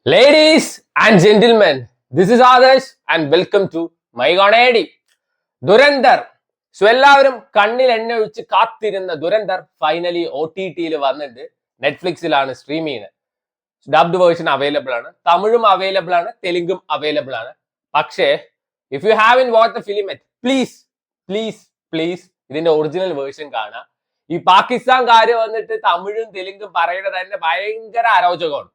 Ladies and gentlemen, this is Adarsh and welcome to My Gonadi. Dhurandhar so എല്ലാവരും കണ്ണിൽ എണ്ണ ഒഴിച്ച് കാത്തിരുന്ന ദുരന്തർ ഫൈനലി OTT-യിൽ വന്നിട്ട് നെറ്റ്ഫ്ലിക്സിലാണ് സ്ട്രീം ചെയ്യുന്നത്. ഡബ്ഡ് വേർഷൻ അവൈലബിൾ ആണ്, തമിഴും അവൈലബിൾ ആണ്, തെലുങ്കും അവൈലബിൾ ആണ്. പക്ഷേ if you have in watch the film please please please ഇതിന്റെ ഒറിജിനൽ വേർഷൻ കാണാം. ഈ പാകിസ്ഥാൻകാര് വന്നിട്ട് തമിഴും തെലുങ്കും പറയുന്നത് തന്നെ ഭയങ്കര അരോചകമാണ്.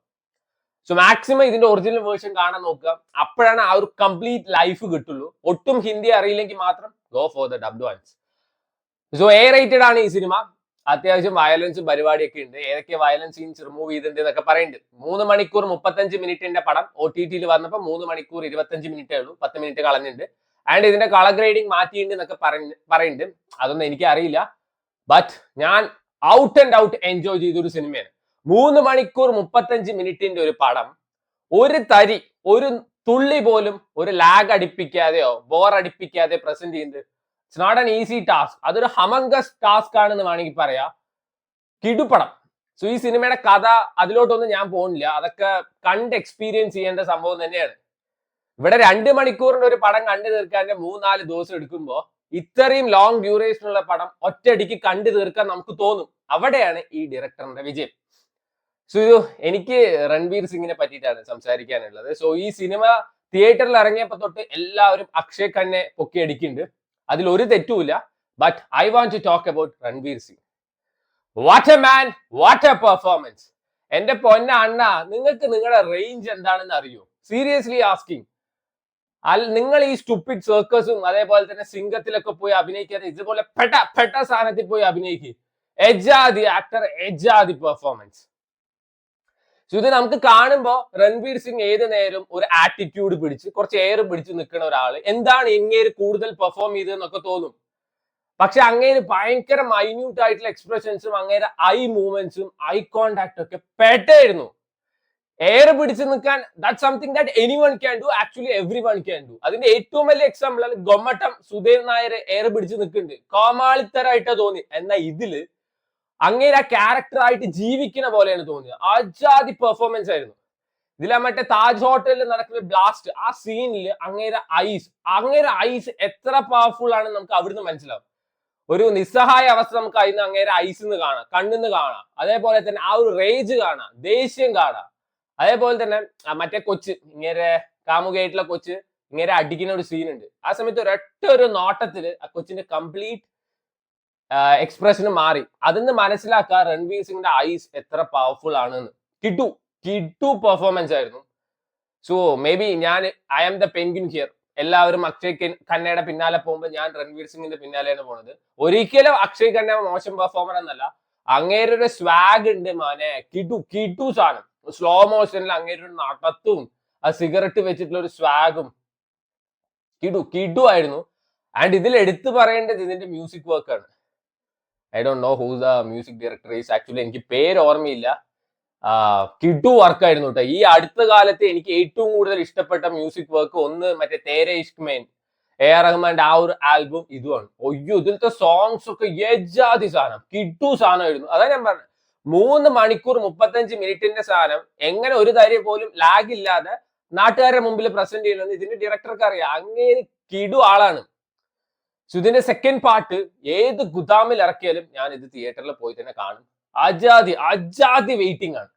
സോ മാക്സിമം ഇതിന്റെ ഒറിജിനൽ വേർഷൻ കാണാൻ നോക്കുക. അപ്പോഴാണ് ആ ഒരു കംപ്ലീറ്റ് ലൈഫ് കിട്ടുള്ളൂ. ഒട്ടും ഹിന്ദി അറിയില്ലെങ്കിൽ മാത്രം go for the dubbed ones. So rated ആണ് ഈ സിനിമ. അത്യാവശ്യം വയലൻസ് പരിപാടിയൊക്കെ ഉണ്ട്. ഏതൊക്കെ വയലൻസ് സീൻസ് റിമൂവ് ചെയ്തിട്ടുണ്ട് എന്നൊക്കെ പറയുന്നുണ്ട്. 3 മണിക്കൂർ 35 മിനിറ്റിന്റെ പടം OTT-യിൽ വന്നപ്പോൾ 3 മണിക്കൂർ 25 മിനിറ്റേ ഉള്ളൂ. 10 മിനിറ്റ് കളഞ്ഞിട്ടുണ്ട്. ആൻഡ് ഇതിന്റെ കളർ ഗ്രേഡിങ് മാറ്റിയിട്ടുണ്ട് എന്നൊക്കെ പറയുന്നുണ്ട്. അതൊന്നും എനിക്ക് അറിയില്ല. ബട്ട് ഞാൻ ഔട്ട് ആൻഡ് ഔട്ട് എൻജോയ് ചെയ്തൊരു സിനിമയാണ്. 3 മണിക്കൂർ 35 മിനിറ്റിന്റെ ഒരു പടം ഒരു തുള്ളി പോലും ഒരു ലാഗ് അടിപ്പിക്കാതെയോ ബോർ അടിപ്പിക്കാതെ പ്രസന്റ് ചെയ്യുന്നത് it's not an easy task. അതൊരു ഹമങ്കസ് ടാസ്ക് ആണെന്ന് വേണമെങ്കിൽ പറയാം. കിടുപടം. സോ ഈ സിനിമയുടെ കഥ അതിലോട്ടൊന്നും ഞാൻ പോകുന്നില്ല. അതൊക്കെ കണ്ട് എക്സ്പീരിയൻസ് ചെയ്യേണ്ട സംഭവം തന്നെയാണ്. ഇവിടെ 2 മണിക്കൂറിന്റെ ഒരു പടം കണ്ടു തീർക്കാൻ 3-4 ദിവസം എടുക്കുമ്പോൾ ഇത്രയും ലോങ് ഡ്യൂറേഷൻ ഉള്ള പടം ഒറ്റയടിക്ക് കണ്ടു തീർക്കാൻ നമുക്ക് തോന്നും. അവിടെയാണ് ഈ ഡയറക്ടറിന്റെ വിജയം. സോ എനിക്ക് രൺവീർ സിംഗിനെ പറ്റിയിട്ടാണ് സംസാരിക്കാനുള്ളത്. സോ ഈ സിനിമ തിയേറ്ററിൽ ഇറങ്ങിയപ്പോ തൊട്ട് എല്ലാവരും അക്ഷയ് ഖന്നെ പൊക്കി അടിക്കുന്നുണ്ട്. അതിൽ ഒരു തെറ്റുമില്ല. But I want to talk about Ranveer Singh. What a man, what a performance. എന്റെ പൊന്ന അണ്ണ, നിങ്ങൾക്ക് നിങ്ങളുടെ റേഞ്ച് എന്താണെന്ന് അറിയോ? Seriously asking. നിങ്ങൾ ഈ സ്റ്റുപ്പിഡ് സർക്കസും അതേപോലെ തന്നെ സിംഗത്തിലൊക്കെ പോയി അഭിനയിക്കാതെ ഇതുപോലെ പെട്ട സാധനത്തിൽ പോയി അഭിനയിക്കുക. എജാദി ആക്ടർ, എജാദി പെർഫോമൻസ്. സോ ഇത് നമുക്ക് കാണുമ്പോ രൺവീർ സിംഗ് ഏത് നേരം ഒരു ആറ്റിറ്റ്യൂഡ് പിടിച്ച് കുറച്ച് എയർ പിടിച്ച് നിൽക്കുന്ന ഒരാള് എന്താണ് ഇങ്ങേര് കൂടുതൽ പെർഫോം ചെയ്തതെന്നൊക്കെ തോന്നും. പക്ഷെ അങ്ങേര് ഭയങ്കര മൈന്യൂട്ട് ആയിട്ടുള്ള എക്സ്പ്രഷൻസും അങ്ങേരെ ഐ മൂവ്മെന്റ്സും ഐ കോണ്ടാക്ട് ഒക്കെ പെട്ടായിരുന്നു. എയർ പിടിച്ച് നിൽക്കാൻ that something that anyone can do, actually every one can do. അതിന്റെ ഏറ്റവും വലിയ എക്സാമ്പിൾ ആണ് ഗൊമ്മട്ടം സുധീർ നായർ എയർ പിടിച്ച് നിൽക്കുന്നുണ്ട്. കോമാളിത്തരായിട്ടാ തോന്നി. എന്നാൽ ഇതില് അങ്ങേര് ആ ക്യാരക്ടർ ആയിട്ട് ജീവിക്കുന്ന പോലെയാണ് തോന്നിയത്. അജാതി പെർഫോമൻസ് ആയിരുന്നു. ഇതിലാ മറ്റേ താജ് ഹോട്ടലിൽ നടക്കുന്ന ബ്ലാസ്റ്റ്, ആ സീനിൽ അങ്ങേരെ ഐസ് എത്ര പവർഫുൾ ആണെന്ന് നമുക്ക് അവിടുന്ന് മനസ്സിലാവും. ഒരു നിസ്സഹായ അവസ്ഥ നമുക്ക് അതിന് അങ്ങേരെ ഐസിന്ന് കാണാം, കണ്ണിന്ന് കാണാം. അതേപോലെ തന്നെ ആ ഒരു റേജ് കാണാം, ദേഷ്യം കാണാം. അതേപോലെ തന്നെ മറ്റേ കൊച്ച്, ഇങ്ങേരെ കാമുകയായിട്ടുള്ള കൊച്ച് ഇങ്ങേരെ അടിക്കുന്ന ഒരു സീൻ ഉണ്ട്. ആ സമയത്ത് ഒരു നോട്ടത്തില് ആ കൊച്ചിന്റെ കംപ്ലീറ്റ് എക്സ്പ്രഷന് മാറി. അതിന്ന് മനസ്സിലാക്കുക രൺവീർ സിംഗിന്റെ ഐസ് എത്ര പവർഫുൾ ആണെന്ന്. കിട്ടു പെർഫോമൻസ് ആയിരുന്നു. So maybe I am the penguin here. എല്ലാവരും അക്ഷയ് ഖന്നയുടെ പിന്നാലെ പോകുമ്പോൾ ഞാൻ രൺവീർ സിംഗിന്റെ പിന്നാലെയാണ് പോണത്. ഒരിക്കലും അക്ഷയ് ഖന്ന മോശം പെർഫോമർ എന്നല്ല. അങ്ങേരൊരു സ്വാഗ് ഉണ്ട് മാനെ. കിട്ടു സാധനം. സ്ലോ മോഷനിൽ അങ്ങേരൊരു നടത്തും ആ സിഗരറ്റ് വെച്ചിട്ടുള്ള ഒരു സ്വാഗും കിടു ആയിരുന്നു. ആൻഡ് ഇതിൽ എടുത്തു പറയേണ്ടത് ഇതിന്റെ മ്യൂസിക് വർക്കാണ്. I don't know who the music director is. Actually എനിക്ക് പേര് ഓർമ്മയില്ല. കിടു വർക്കായിരുന്നു കേട്ടോ. ഈ അടുത്ത കാലത്ത് എനിക്ക് ഏറ്റവും കൂടുതൽ ഇഷ്ടപ്പെട്ട മ്യൂസിക് വർക്ക് ഒന്ന് മറ്റേ തേരെ ഇഷ്ക് മേൻ, AR റഹ്മാന്റെ ആ ഒരു ആൽബം ഇതുമാണ്. ഒയ്യോ, ഇതിലത്തെ സോങ്സ് ഒക്കെ യജാതി സാധനം, കിടു സാധനമായിരുന്നു. അതാ ഞാൻ പറഞ്ഞത്, 3 മണിക്കൂർ 35 മിനിറ്റിന്റെ സാധനം എങ്ങനെ ഒരു തരി പോലും ലാഗ് ഇല്ലാതെ നാട്ടുകാരുടെ മുമ്പിൽ പ്രസന്റ് ചെയ്യുന്നത് ഇതിന്റെ ഡയറക്ടർക്ക് അറിയാം. അങ്ങനെ കിടു ആളാണ്. സോ ഇതിന്റെ സെക്കൻഡ് പാർട്ട് ഏത് ഗുദാമിൽ ഇറക്കിയാലും ഞാൻ ഇത് തിയേറ്ററിൽ പോയി തന്നെ കാണും. അജാതി വെയിറ്റിംഗ് ആണ്.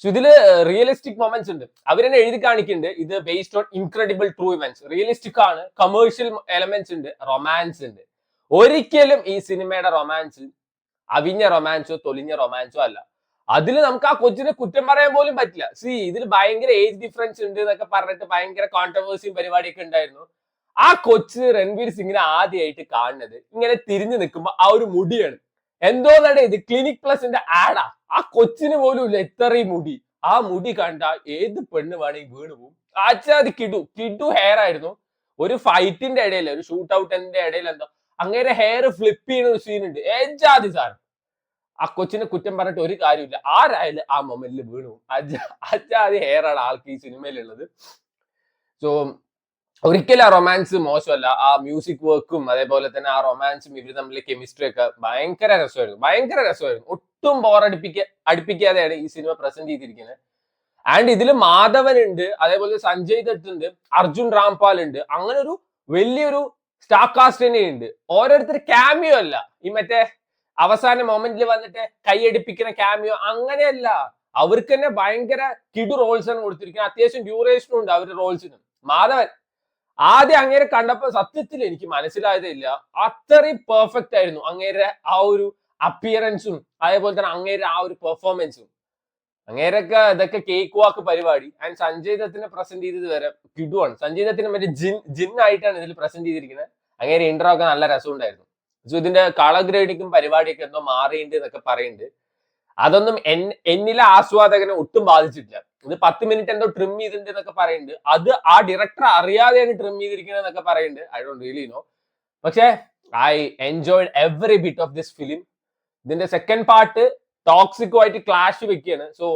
സോ ഇതില് റിയലിസ്റ്റിക് മൊമെന്റ്സ് ഉണ്ട്. അവരെന്നെ എഴുതി കാണിക്കുന്നുണ്ട് ഇത് based on incredible true events. Realistic ആണ്, കമേഴ്ഷ്യൽ എലമെന്റ്സ് ഉണ്ട്, റൊമാൻസ് ഉണ്ട്. ഒരിക്കലും ഈ സിനിമയുടെ റൊമാൻസ് അവിഞ്ഞ റൊമാൻസോ തൊലിഞ്ഞ റൊമാൻസോ അല്ല. അതിൽ നമുക്ക് ആ കൊച്ചിനെ കുറ്റം പറയാൻ പോലും പറ്റില്ല. ഇതിൽ ഭയങ്കര ഏജ് ഡിഫറൻസ് ഉണ്ട് എന്നൊക്കെ പറഞ്ഞിട്ട് ഭയങ്കര കോൺട്രവേഴ്സിയും പരിപാടിയൊക്കെ ഉണ്ടായിരുന്നു. ആ കൊച്ച് രൺവീർ സിംഗിനെ ആദ്യമായിട്ട് കാണുന്നത് ഇങ്ങനെ തിരിഞ്ഞു നിൽക്കുമ്പോ ആ ഒരു മുടിയാണ്. എന്തോന്നാണ് ഇത്, ക്ലിനിക് പ്ലസിന്റെ ആഡാ. ആ കൊച്ചിന് പോലും ഇല്ല ഇത്രയും മുടി. ആ മുടി കണ്ട ഏത് പെണ്ണ് വേണമെങ്കിൽ വീണ് പോകും. ആച്ചാതി കിടു ഹെയർ ആയിരുന്നു. ഒരു ഫൈറ്റിന്റെ ഇടയിൽ, ഒരു ഷൂട്ട് ഔട്ടിന്റെ ഇടയിൽ എന്തോ അങ്ങനെ ഹെയർ ഫ്ലിപ്പ് ചെയ്യുന്ന ഒരു സീൻ ഉണ്ട്. ഏജാതി സാധനം. ആ കൊച്ചിനെ കുറ്റം പറഞ്ഞിട്ട് ഒരു കാര്യമില്ല. ആരായാലും ആ മൊമെന്റിൽ വീണു പോകും. അജാതി ഹെയർ ആണ് ആൾക്ക് ഈ സിനിമയിലുള്ളത്. സോ ഒരിക്കലും ആ റൊമാൻസ് മോശമല്ല. ആ മ്യൂസിക് വർക്കും അതേപോലെ തന്നെ ആ റൊമാൻസും ഇവർ തമ്മിലെ കെമിസ്ട്രി ഒക്കെ ഭയങ്കര രസമായിരുന്നു. ഒട്ടും അടുപ്പിക്കാതെയാണ് ഈ സിനിമ പ്രസന്റ് ചെയ്തിരിക്കുന്നത്. ആൻഡ് ഇതിൽ മാധവൻ ഉണ്ട്, അതേപോലെ സഞ്ജയ് ദത്ത് ഉണ്ട്, അർജുൻ രാംപാൽ ഉണ്ട്. അങ്ങനെ ഒരു വലിയൊരു സ്റ്റാർ കാസ്റ്റ് തന്നെ ഉണ്ട്. ഓരോരുത്തർ ക്യാമിയോ അല്ല, ഈ മറ്റേ അവസാന മൊമെന്റിൽ വന്നിട്ട് കൈയടിപ്പിക്കുന്ന ക്യാമിയോ അങ്ങനെയല്ല. അവർക്ക് തന്നെ ഭയങ്കര കിടു റോൾസ് ആണ് കൊടുത്തിരിക്കുന്നത്. അത്യാവശ്യം ഡ്യൂറേഷനും ഉണ്ട് അവരുടെ റോൾസിന്. മാധവൻ ആദ്യം അങ്ങേരെ കണ്ടപ്പോ സത്യത്തിൽ എനിക്ക് മനസ്സിലായതേ ഇല്ല, അത്രയും പെർഫെക്റ്റ് ആയിരുന്നു അങ്ങേരെ ആ ഒരു അപ്പിയറൻസും അതേപോലെ തന്നെ അങ്ങേരെ ആ ഒരു പെർഫോമൻസും. അങ്ങേരൊക്കെ ഇതൊക്കെ കേക്ക് വാക്ക് പരിപാടി. ആൻഡ് സഞ്ജയ് ദത്തിനെ പ്രസന്റ് ചെയ്തത് വരെ കിടുവാണ്. സഞ്ജയ് ദത്തിനെ മറ്റേ ജിൻ ആയിട്ടാണ് ഇതിൽ പ്രസന്റ് ചെയ്തിരിക്കുന്നത്. അങ്ങേരെ ഇൻട്രോ ഒക്കെ നല്ല രസമുണ്ടായിരുന്നു. സോ ഇതിന്റെ കളർ ഗ്രേഡിങ്ങും പരിപാടിയൊക്കെ എന്തോ മാറിയിട്ടുണ്ട് എന്നൊക്കെ പറയുന്നുണ്ട്. അതൊന്നും എന്നിലെ ആസ്വാദകനെ ഒട്ടും ബാധിച്ചിട്ടില്ല. ഇത് 10 മിനിറ്റ് എന്തോ ട്രിം ചെയ്തിട്ടുണ്ട് എന്നൊക്കെ പറയുന്നുണ്ട്. അത് ആ ഡയറക്ടർ അറിയാതെയാണ് ട്രിം ചെയ്തിരിക്കുന്നത് എന്നൊക്കെ പറയുന്നുണ്ട്. I don't really know. പക്ഷേ I enjoyed every bit of this film. ഇതിന്റെ സെക്കൻഡ് പാർട്ട് ടോക്സിക്കുമായിട്ട് ക്ലാഷ് വെക്കുകയാണ്. സോ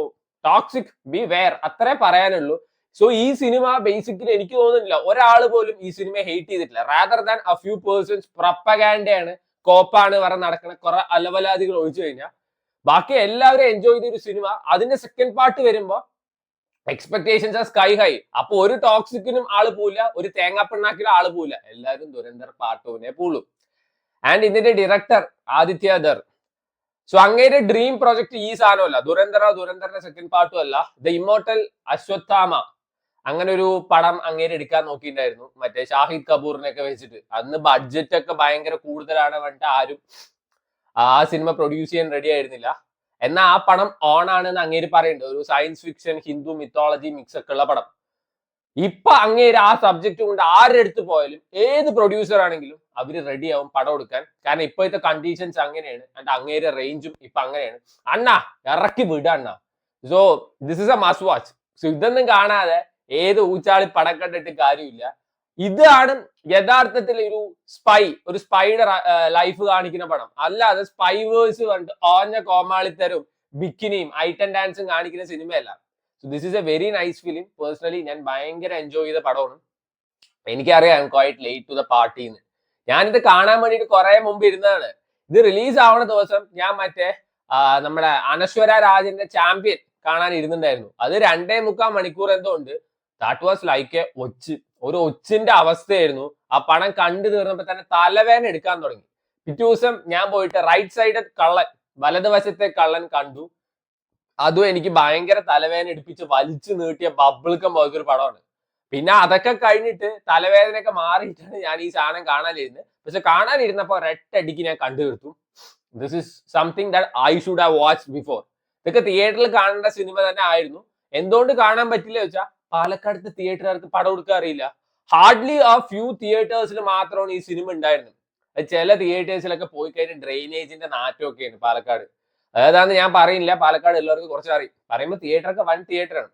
ടോക്സിക് ബി വെയർ, അത്രേ പറയാനുള്ളൂ. സോ ഈ സിനിമ ബേസിക്കലി എനിക്ക് തോന്നുന്നില്ല ഒരാൾ പോലും ഈ സിനിമയെ ഹെയ്റ്റ് ചെയ്തിട്ടില്ല. Rather than a few persons പ്രൊപ്പഗാൻഡയാണ്, കോപ്പാണ് വരെ നടക്കുന്ന കുറെ അലവലാദികൾ ഒഴിച്ചു കഴിഞ്ഞാൽ ബാക്കി എല്ലാവരും എൻജോയ് ചെയ്ത ഒരു സിനിമ. അതിന്റെ സെക്കൻഡ് പാർട്ട് വരുമ്പോ എക്സ്പെക്ടേഷൻസ് ആർ സ്കൈ ഹൈ. അപ്പൊ ഒരു ടോക്സിക്കിനും ആള് പോവില്ല, ഒരു തേങ്ങാപ്പിണ്ണാക്കിലും ആള് പോവില്ല. എല്ലാവരും ദുരന്തർ പാർട്ട് 1 പോളൂ. ആൻഡ് ഇതിന്റെ ഡയറക്ടർ ആദിത്യ ധർ. സോ അങ്ങേരുടെ ഡ്രീം പ്രൊജക്ട് ഈ സാധനമല്ല, ദുരന്തറിന്റെ സെക്കൻഡ് പാർട്ടും അല്ല, ദ ഇമ്മോർട്ടൽ അശ്വത്ഥാമ. അങ്ങനെ ഒരു പടം അങ്ങേര് എടുക്കാൻ നോക്കിയിട്ടുണ്ടായിരുന്നു, മറ്റേ ഷാഹിദ് കപൂറിനെയൊക്കെ വെച്ചിട്ട്. അന്ന് ബഡ്ജറ്റ് ഒക്കെ ഭയങ്കര കൂടുതലാണ് പറഞ്ഞിട്ട് ആരും ആ സിനിമ പ്രൊഡ്യൂസ് ചെയ്യാൻ റെഡി ആയിരുന്നില്ല. എന്നാൽ ആ പടം ഓൺ ആണെന്ന് അങ്ങേര് പറയുന്നുണ്ട്. ഒരു science fiction Hindu mythology mix ഒക്കെ ഉള്ള പടം. ഇപ്പൊ അങ്ങേര് ആ സബ്ജക്ട് കൊണ്ട് ആരുടെ അടുത്ത് പോയാലും ഏത് പ്രൊഡ്യൂസർ ആണെങ്കിലും അവര് റെഡി ആവും പടം എടുക്കാൻ. കാരണം ഇപ്പോഴത്തെ കണ്ടീഷൻസ് അങ്ങനെയാണ്. ആൻഡ് അങ്ങേരെ റേഞ്ചും ഇപ്പൊ അങ്ങനെയാണ്. അണ്ണാ ഇറക്കി വിട അണ്ണാ. So this is A must watch. So ഇതൊന്നും കാണാതെ ഏത് ഊച്ചാളി പടം കണ്ടിട്ട് കാര്യമില്ല. ഇതാണ് യഥാർത്ഥത്തിൽ ഒരു സ്പൈയുടെ ലൈഫ് കാണിക്കുന്ന പടം. അല്ലാതെ സ്പൈവേഴ്സ് കണ്ട് ഓഞ്ഞ കോമാളിത്തരും ബിക്കിനിയും ഐറ്റം ഡാൻസും കാണിക്കുന്ന സിനിമയല്ല. So this is a very nice film. Personally ഞാൻ ഭയങ്കര എൻജോയ് ചെയ്ത പടമാണ്. എനിക്കറിയാം ക്വൈറ്റ് ലേറ്റ് ടു ദ പാർട്ടിന്ന്. ഞാനിത് കാണാൻ വേണ്ടിയിട്ട് കുറെ മുമ്പ് ഇരുന്നതാണ്. ഇത് റിലീസ് ആവുന്ന ദിവസം ഞാൻ മറ്റേ നമ്മുടെ അനശ്വര രാജന്റെ ചാമ്പ്യൻ കാണാൻ ഇരുന്നുണ്ടായിരുന്നു. അത് 2.25 മണിക്കൂർ എന്തോ ഉണ്ട്. ദാറ്റ് വാസ് ലൈക്ക് എ ഒരു ഒച്ചിന്റെ അവസ്ഥയായിരുന്നു. ആ പടം കണ്ടു തീർന്നപ്പോ തന്നെ തലവേദന എടുക്കാൻ തുടങ്ങി. പിറ്റേ ദിവസം ഞാൻ പോയിട്ട് റൈറ്റ് സൈഡ് കള്ളൻ, വലതുവശത്തെ കള്ളൻ കണ്ടു. അതും എനിക്ക് ഭയങ്കര തലവേദന എടുപ്പിച്ച് വലിച്ചു നീട്ടിയ ബബിൾക്കം പോലത്തെ ഒരു പടമാണ്. പിന്നെ അതൊക്കെ കഴിഞ്ഞിട്ട് തലവേദനയൊക്കെ മാറിയിട്ടാണ് ഞാൻ ഈ സാധനം കാണാനിരുന്നത്. പക്ഷെ കാണാനിരുന്നപ്പോ ഒരൊറ്റടിക്ക് ഞാൻ കണ്ടു തീർത്തു. This is something that I should have watched before. ഇതൊക്കെ തിയേറ്ററിൽ കാണേണ്ട സിനിമ തന്നെ ആയിരുന്നു. എന്തുകൊണ്ട് കാണാൻ പറ്റില്ല വെച്ചാൽ പാലക്കാടത്തെ തിയേറ്ററുകാർക്ക് പടം കൊടുക്കാൻ അറിയില്ല. ഹാർഡ്ലി ആ ഫ്യൂ തിയേറ്റേഴ്സിൽ മാത്രമാണ് ഈ സിനിമ ഉണ്ടായിരുന്നത്. ചില തിയേറ്റേഴ്സിലൊക്കെ പോയി കഴിഞ്ഞാൽ ഡ്രെയിനേജിന്റെ നാറ്റമൊക്കെയാണ് പാലക്കാട്. അതാന്ന് ഞാൻ പറയില്ല, പാലക്കാട് എല്ലാവർക്കും കുറച്ച് അറിയും. പറയുമ്പോൾ തിയേറ്ററൊക്കെ വൺ തിയേറ്ററാണ്.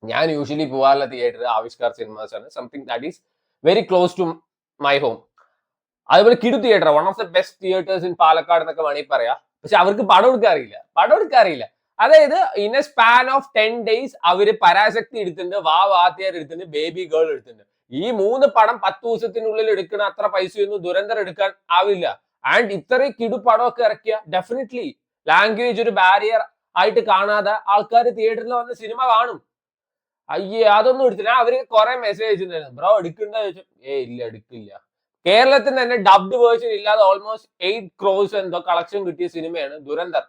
ഞാൻ യൂഷ്വലി പോകാറുള്ള തിയേറ്റർ ആവിഷ്കാർ സിനിമാസ് ആണ്. Something that is very close to my home. അതുപോലെ കിടു theatre, one of the best theatres in Palakkad എന്നൊക്കെ വേണമെങ്കിൽ പറയാം. പക്ഷെ അവർക്ക് പടം എടുക്കാൻ അറിയില്ല. അതായത് in a span of 10 days അവര് പരാശക്തി എടുത്തിട്ടുണ്ട്, വാത്തിയാർ എടുത്തിട്ടുണ്ട്, ബേബി ഗേൾ എടുത്തിട്ടുണ്ട്. ഈ 3 പടം 10 ദിവസത്തിനുള്ളിൽ എടുക്കുന്ന അത്ര പൈസയൊന്നും ദുരന്തർ എടുക്കാൻ ആവില്ല. ആൻഡ് ഇത്രയും കിടു പടമൊക്കെ ഇറക്കിയ ഡെഫിനറ്റ്ലി ലാംഗ്വേജ് ഒരു ബാരിയർ ആയിട്ട് കാണാതെ ആൾക്കാർ തിയേറ്ററിൽ വന്ന് സിനിമ കാണും. അയ്യേ അതൊന്നും എടുത്തില്ല. അവര് കുറെ മെസ്സേജ് അയച്ചിട്ടുണ്ടായിരുന്നു, ബ്രോ എടുക്കണ്ട ചോദിച്ചു. ഇല്ല എടുക്കില്ല. കേരളത്തിൽ തന്നെ ഡബ്ഡ് വേർഷൻ ഇല്ലാതെ ഓൾമോസ്റ്റ് 8 crores എന്തോ കളക്ഷൻ കിട്ടിയ സിനിമയാണ് ദുരന്തർ.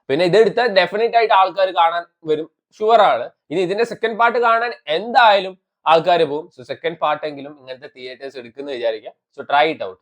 പിന്നെ ഇതെടുത്താൽ ഡെഫിനറ്റ് ആയിട്ട് ആൾക്കാർ കാണാൻ വരും, ഷുവർ ആണ്. ഇനി ഇതിന്റെ സെക്കൻഡ് പാർട്ട് കാണാൻ എന്തായാലും ആൾക്കാർ പോകും. സോ സെക്കൻഡ് പാർട്ടെങ്കിലും ഇങ്ങനത്തെ തിയേറ്റേഴ്സ് എടുക്കുന്ന വിചാരിക്കാം. So try it out.